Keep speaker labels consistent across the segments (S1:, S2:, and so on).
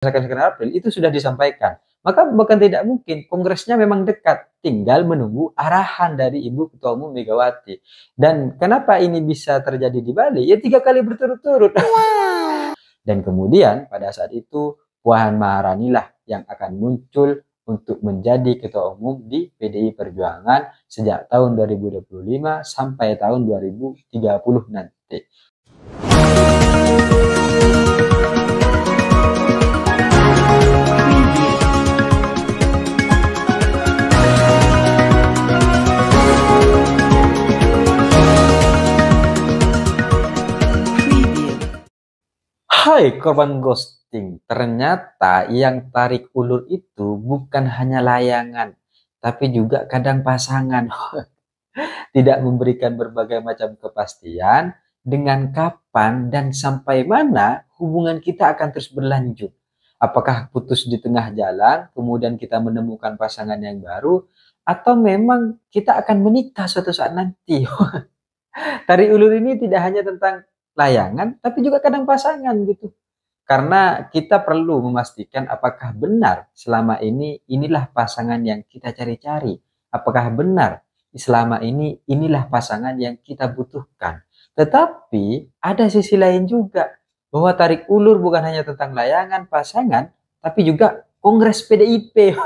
S1: sekian April itu sudah disampaikan. Maka bukan tidak mungkin kongresnya memang dekat, tinggal menunggu arahan dari Ibu Ketua Umum Megawati. Dan kenapa ini bisa terjadi di Bali? Ya 3 kali berturut-turut. Dan kemudian pada saat itu Puan Maharani lah yang akan muncul untuk menjadi Ketua Umum di PDI Perjuangan sejak tahun 2025 sampai tahun 2030 nanti. Hai korban ghosting, ternyata yang tarik ulur itu bukan hanya layangan, tapi juga kadang pasangan. Tidak memberikan berbagai macam kepastian dengan kapan dan sampai mana hubungan kita akan terus berlanjut. Apakah putus di tengah jalan, kemudian kita menemukan pasangan yang baru, atau memang kita akan menikah suatu saat nanti. Tarik ulur ini tidak hanya tentang layangan, tapi juga kadang pasangan gitu. Karena kita perlu memastikan apakah benar selama ini inilah pasangan yang kita cari-cari. Apakah benar selama ini inilah pasangan yang kita butuhkan. Tetapi ada sisi lain juga. Bahwa tarik ulur bukan hanya tentang layangan pasangan, tapi juga Kongres PDIP.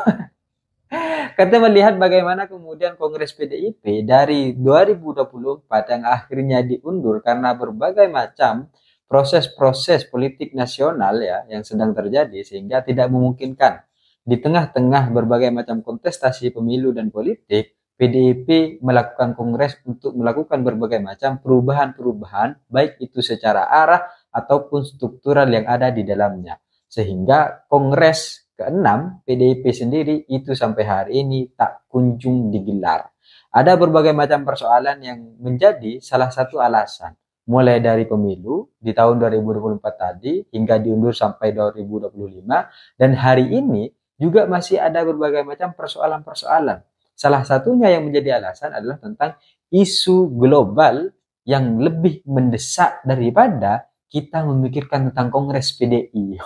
S1: Kita melihat bagaimana kemudian Kongres PDIP dari 2024 yang akhirnya diundur karena berbagai macam proses-proses politik nasional ya yang sedang terjadi sehingga tidak memungkinkan di tengah-tengah berbagai macam kontestasi pemilu dan politik PDIP melakukan kongres untuk melakukan berbagai macam perubahan-perubahan baik itu secara arah ataupun struktural yang ada di dalamnya sehingga kongres ke-6 PDIP sendiri itu sampai hari ini tak kunjung digelar. Ada berbagai macam persoalan yang menjadi salah satu alasan. Mulai dari pemilu di tahun 2024 tadi hingga diundur sampai 2025 dan hari ini juga masih ada berbagai macam persoalan-persoalan. Salah satunya yang menjadi alasan adalah tentang isu global yang lebih mendesak daripada kita memikirkan tentang Kongres PDI.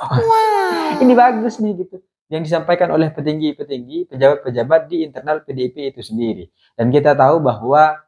S1: Ini bagus nih gitu yang disampaikan oleh petinggi-petinggi pejabat-pejabat di internal PDIP itu sendiri. Dan kita tahu bahwa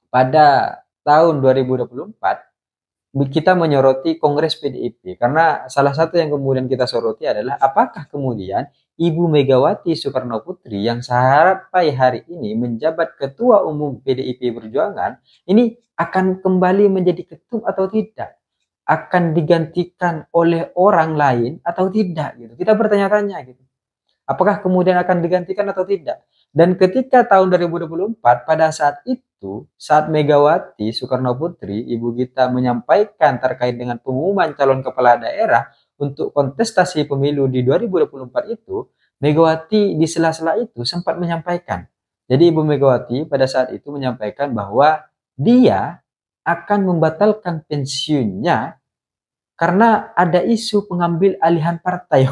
S1: pada tahun 2024 kita menyoroti Kongres PDIP karena salah satu yang kemudian kita soroti adalah apakah kemudian Ibu Megawati Soekarno Putri yang sampai hari ini menjabat Ketua Umum PDIP Perjuangan ini akan kembali menjadi ketum atau tidak, akan digantikan oleh orang lain atau tidak gitu. Kita bertanya-tanya gitu. Apakah kemudian akan digantikan atau tidak? Dan ketika tahun 2024 pada saat itu, saat Megawati Soekarno Putri, ibu kita menyampaikan terkait dengan pengumuman calon kepala daerah untuk kontestasi pemilu di 2024 itu, Megawati di sela-sela itu sempat menyampaikan. Jadi Ibu Megawati pada saat itu menyampaikan bahwa dia akan membatalkan pensiunnya karena ada isu pengambil alihan partai.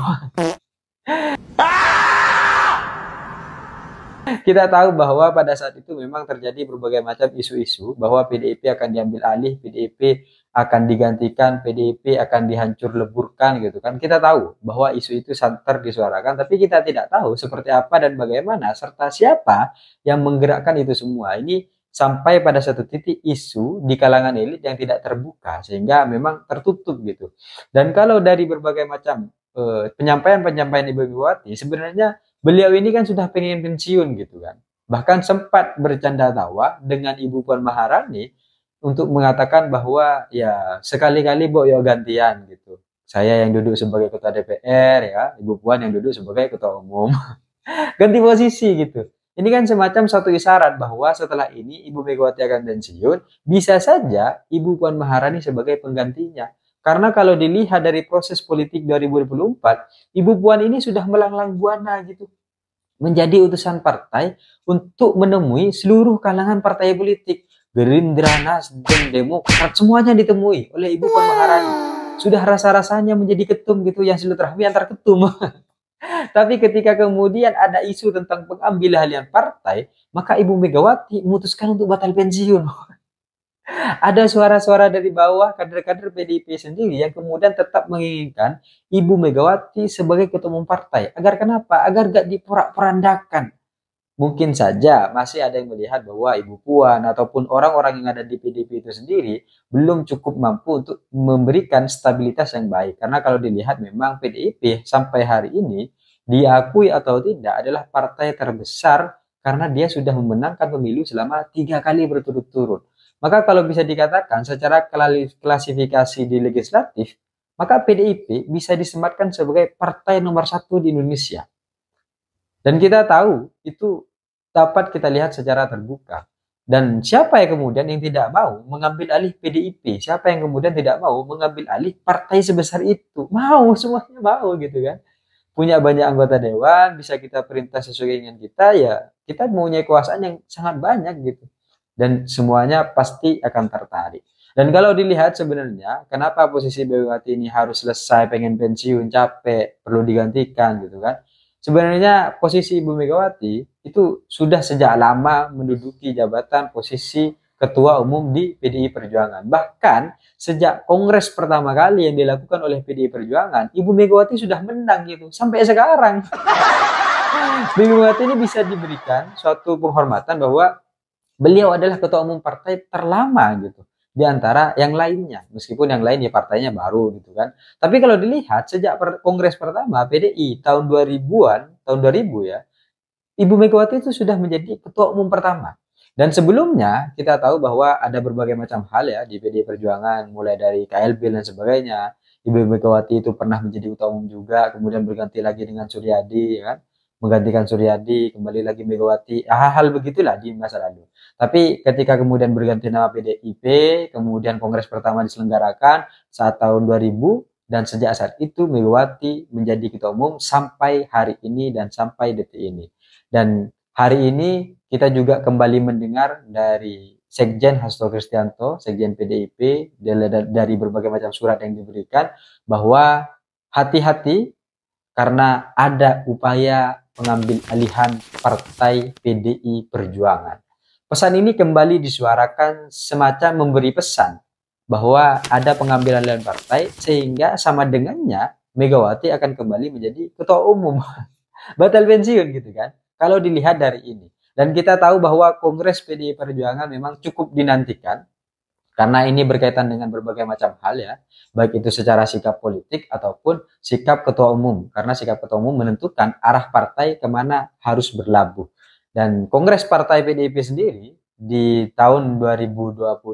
S1: Kita tahu bahwa pada saat itu memang terjadi berbagai macam isu-isu bahwa PDIP akan diambil alih, PDIP akan digantikan, PDIP akan dihancur leburkan gitu kan. Kita tahu bahwa isu itu santer disuarakan, tapi kita tidak tahu seperti apa dan bagaimana serta siapa yang menggerakkan itu semua. Ini sampai pada satu titik isu di kalangan elit yang tidak terbuka sehingga memang tertutup gitu. Dan kalau dari berbagai macam penyampaian-penyampaian Ibu Megawati sebenarnya beliau ini kan sudah pengen pensiun gitu kan. Bahkan sempat bercanda tawa dengan Ibu Puan Maharani untuk mengatakan bahwa ya sekali-kali boyo gantian gitu. Saya yang duduk sebagai ketua DPR ya, Ibu Puan yang duduk sebagai ketua umum. Ganti posisi gitu. Ini kan semacam satu isyarat bahwa setelah ini Ibu Megawati akan pensiun, bisa saja Ibu Puan Maharani sebagai penggantinya. Karena kalau dilihat dari proses politik 2024, Ibu Puan ini sudah melanglang buana gitu. Menjadi utusan partai untuk menemui seluruh kalangan partai politik. Gerindra, Nasdem, Demokrat, semuanya ditemui oleh Ibu Puan Maharani. Sudah rasa-rasanya menjadi ketum gitu yang silaturahmi antar ketum. Tapi ketika kemudian ada isu tentang pengambil alihan partai, maka Ibu Megawati memutuskan untuk batal pensiun. Ada suara-suara dari bawah kader-kader PDIP sendiri yang kemudian tetap menginginkan Ibu Megawati sebagai ketua umum partai. Agar kenapa? Agar gak diporak-porandakan. Mungkin saja masih ada yang melihat bahwa Ibu Puan ataupun orang-orang yang ada di PDIP itu sendiri belum cukup mampu untuk memberikan stabilitas yang baik. Karena kalau dilihat memang PDIP sampai hari ini diakui atau tidak adalah partai terbesar karena dia sudah memenangkan pemilu selama 3 kali berturut-turut. Maka kalau bisa dikatakan secara klasifikasi di legislatif, maka PDIP bisa disematkan sebagai partai nomor 1 di Indonesia. Dan kita tahu itu dapat kita lihat secara terbuka. Dan siapa yang kemudian yang tidak mau mengambil alih PDIP? Siapa yang kemudian tidak mau mengambil alih partai sebesar itu? Mau, semuanya mau gitu kan. Punya banyak anggota dewan, bisa kita perintah sesuai dengan kita, ya kita mempunyai kekuasaan yang sangat banyak gitu. Dan semuanya pasti akan tertarik. Dan kalau dilihat sebenarnya, kenapa posisi Megawati ini harus selesai, pengen pensiun, capek, perlu digantikan gitu kan. Sebenarnya posisi Ibu Megawati itu sudah sejak lama menduduki jabatan posisi Ketua Umum di PDI Perjuangan. Bahkan sejak kongres pertama kali yang dilakukan oleh PDI Perjuangan, Ibu Megawati sudah menang gitu sampai sekarang. Ibu Megawati ini bisa diberikan suatu penghormatan bahwa beliau adalah ketua umum partai terlama gitu di antara yang lainnya, meskipun yang lain ya partainya baru gitu kan. Tapi kalau dilihat sejak kongres pertama PDI tahun 2000-an, tahun 2000 ya, Ibu Megawati itu sudah menjadi ketua umum pertama. Dan sebelumnya kita tahu bahwa ada berbagai macam hal ya di PDI Perjuangan, mulai dari KLB dan sebagainya. Ibu Megawati itu pernah menjadi ketua umum juga, kemudian berganti lagi dengan Suryadi, ya kan? Menggantikan Suryadi, kembali lagi Megawati, hal-hal begitulah di masa lalu. Tapi ketika kemudian berganti nama PDIP, kemudian kongres pertama diselenggarakan saat tahun 2000, dan sejak saat itu Megawati menjadi ketua umum sampai hari ini dan sampai detik ini. Dan hari ini kita juga kembali mendengar dari Sekjen Hasto Kristianto, Sekjen PDIP, dari berbagai macam surat yang diberikan, bahwa hati-hati karena ada upaya pengambil alihan partai PDI Perjuangan. Pesan ini kembali disuarakan semacam memberi pesan bahwa ada pengambilan alihan partai sehingga sama dengannya Megawati akan kembali menjadi ketua umum. Batal pensiun gitu kan. Kalau dilihat dari ini. Dan kita tahu bahwa Kongres PDI Perjuangan memang cukup dinantikan karena ini berkaitan dengan berbagai macam hal ya, baik itu secara sikap politik ataupun sikap ketua umum. Karena sikap ketua umum menentukan arah partai kemana harus berlabuh. Dan Kongres Partai PDIP sendiri di tahun 2025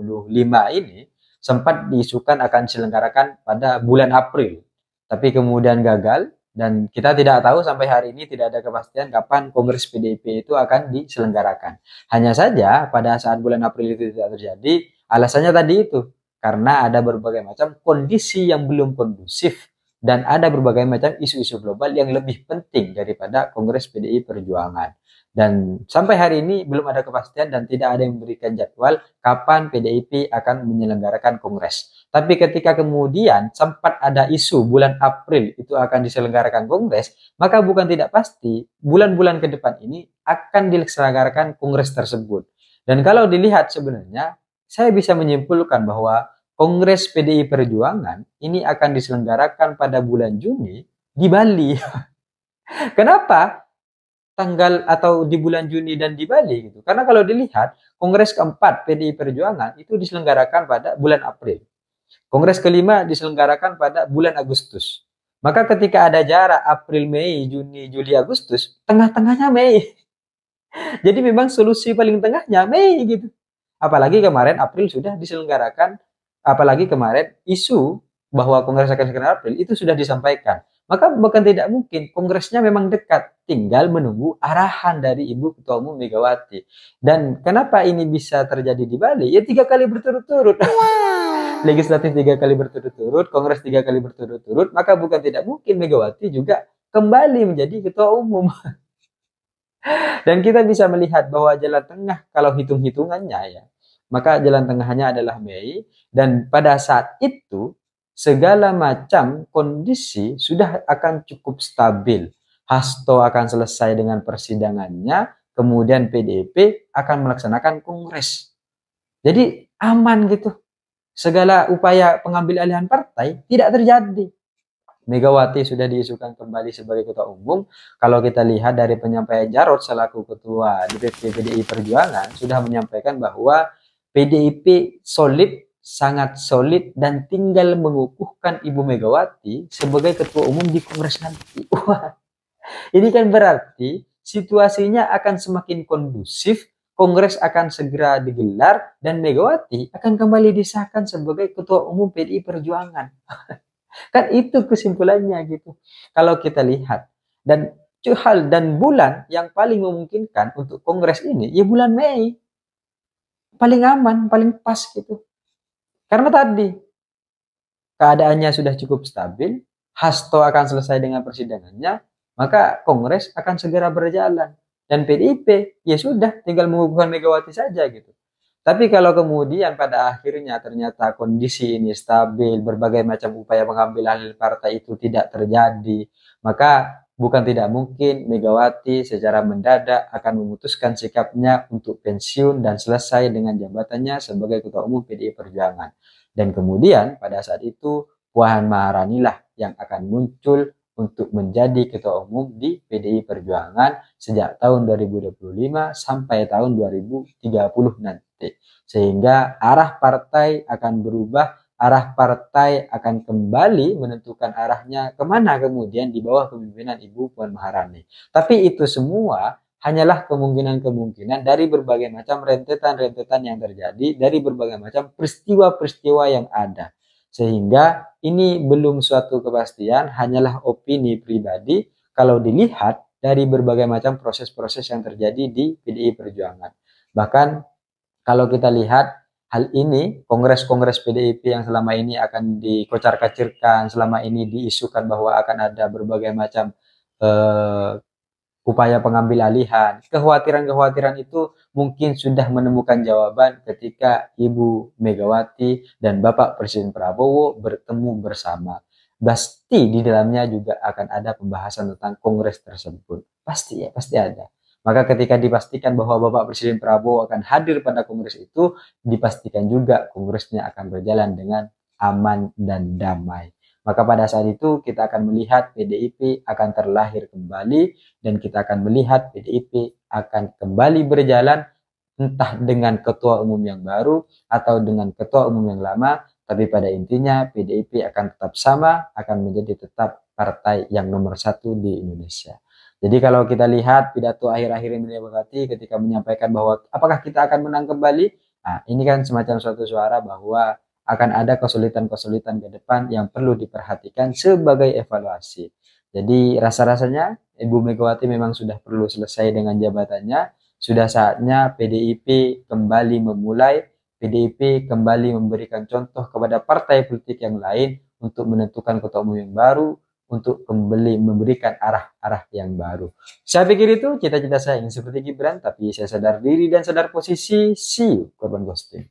S1: ini sempat diisukan akan diselenggarakan pada bulan April. Tapi kemudian gagal dan kita tidak tahu sampai hari ini tidak ada kepastian kapan Kongres PDIP itu akan diselenggarakan. Hanya saja pada saat bulan April itu tidak terjadi, alasannya tadi itu, karena ada berbagai macam kondisi yang belum kondusif dan ada berbagai macam isu-isu global yang lebih penting daripada Kongres PDI Perjuangan. Dan sampai hari ini belum ada kepastian dan tidak ada yang memberikan jadwal kapan PDIP akan menyelenggarakan kongres. Tapi ketika kemudian sempat ada isu bulan April itu akan diselenggarakan kongres, maka bukan tidak pasti bulan-bulan ke depan ini akan diselenggarakan kongres tersebut. Dan kalau dilihat sebenarnya, saya bisa menyimpulkan bahwa Kongres PDI Perjuangan ini akan diselenggarakan pada bulan Juni di Bali. Kenapa tanggal atau di bulan Juni dan di Bali gitu? Karena kalau dilihat Kongres keempat PDI Perjuangan itu diselenggarakan pada bulan April. Kongres kelima diselenggarakan pada bulan Agustus. Maka ketika ada jarak April, Mei, Juni, Juli, Agustus, tengah-tengahnya Mei. Jadi memang solusi paling tengahnya Mei gitu. Apalagi kemarin April sudah diselenggarakan, apalagi kemarin isu bahwa Kongres akan diselenggarakan April itu sudah disampaikan. Maka bukan tidak mungkin kongresnya memang dekat, tinggal menunggu arahan dari Ibu Ketua Umum Megawati. Dan kenapa ini bisa terjadi di Bali? Ya 3 kali berturut-turut. Legislatif 3 kali berturut-turut, Kongres 3 kali berturut-turut, maka bukan tidak mungkin Megawati juga kembali menjadi Ketua Umum. Dan kita bisa melihat bahwa jalan tengah kalau hitung-hitungannya ya, maka jalan tengahnya adalah Mei. Dan pada saat itu segala macam kondisi sudah akan cukup stabil. Hasto akan selesai dengan persidangannya, kemudian PDIP akan melaksanakan kongres. Jadi aman gitu. Segala upaya pengambil alihan partai tidak terjadi. Megawati sudah diisukan kembali sebagai ketua umum. Kalau kita lihat dari penyampaian Jarod selaku ketua DPP PDI Perjuangan sudah menyampaikan bahwa PDIP solid, sangat solid dan tinggal mengukuhkan Ibu Megawati sebagai ketua umum di Kongres nanti. Wah, ini kan berarti situasinya akan semakin kondusif, Kongres akan segera digelar dan Megawati akan kembali disahkan sebagai ketua umum PDI Perjuangan. Kan itu kesimpulannya gitu. Kalau kita lihat dan hal dan bulan yang paling memungkinkan untuk kongres ini ya bulan Mei. Paling aman, paling pas gitu. Karena tadi keadaannya sudah cukup stabil, Hasto akan selesai dengan persidangannya, maka kongres akan segera berjalan. Dan PDIP ya sudah tinggal mengukuhkan Megawati saja gitu. Tapi kalau kemudian pada akhirnya ternyata kondisi ini stabil, berbagai macam upaya pengambilan partai itu tidak terjadi, maka bukan tidak mungkin Megawati secara mendadak akan memutuskan sikapnya untuk pensiun dan selesai dengan jabatannya sebagai Ketua Umum PDI Perjuangan. Dan kemudian pada saat itu Puan Maharani lah yang akan muncul untuk menjadi Ketua Umum di PDI Perjuangan sejak tahun 2025 sampai tahun 2030 nanti. Sehingga arah partai akan berubah, arah partai akan kembali menentukan arahnya kemana kemudian di bawah kepemimpinan Ibu Puan Maharani. Tapi itu semua hanyalah kemungkinan-kemungkinan dari berbagai macam rentetan-rentetan yang terjadi, dari berbagai macam peristiwa-peristiwa yang ada. Sehingga ini belum suatu kepastian, hanyalah opini pribadi kalau dilihat dari berbagai macam proses-proses yang terjadi di PDI Perjuangan. Bahkan kalau kita lihat hal ini, kongres-kongres PDIP yang selama ini akan dikocar-kacirkan, selama ini diisukan bahwa akan ada berbagai macam upaya pengambil alihan. Kekhawatiran-kekhawatiran itu mungkin sudah menemukan jawaban ketika Ibu Megawati dan Bapak Presiden Prabowo bertemu bersama. Pasti di dalamnya juga akan ada pembahasan tentang kongres tersebut. Pasti ya, pasti ada. Maka ketika dipastikan bahwa Bapak Presiden Prabowo akan hadir pada kongres itu, dipastikan juga kongresnya akan berjalan dengan aman dan damai. Maka pada saat itu kita akan melihat PDIP akan terlahir kembali dan kita akan melihat PDIP akan kembali berjalan entah dengan ketua umum yang baru atau dengan ketua umum yang lama, tapi pada intinya PDIP akan tetap sama, akan menjadi tetap partai yang nomor satu di Indonesia. Jadi kalau kita lihat pidato akhir-akhir Megawati ketika menyampaikan bahwa apakah kita akan menang kembali, nah ini kan semacam suatu suara bahwa akan ada kesulitan-kesulitan ke depan yang perlu diperhatikan sebagai evaluasi. Jadi rasa-rasanya Ibu Megawati memang sudah perlu selesai dengan jabatannya. Sudah saatnya PDIP kembali memulai, PDIP kembali memberikan contoh kepada partai politik yang lain untuk menentukan ketua umum yang baru, untuk kembali memberikan arah-arah yang baru. Saya pikir itu cita-cita saya ingin seperti Gibran, tapi saya sadar diri dan sadar posisi. See you, korban ghosting.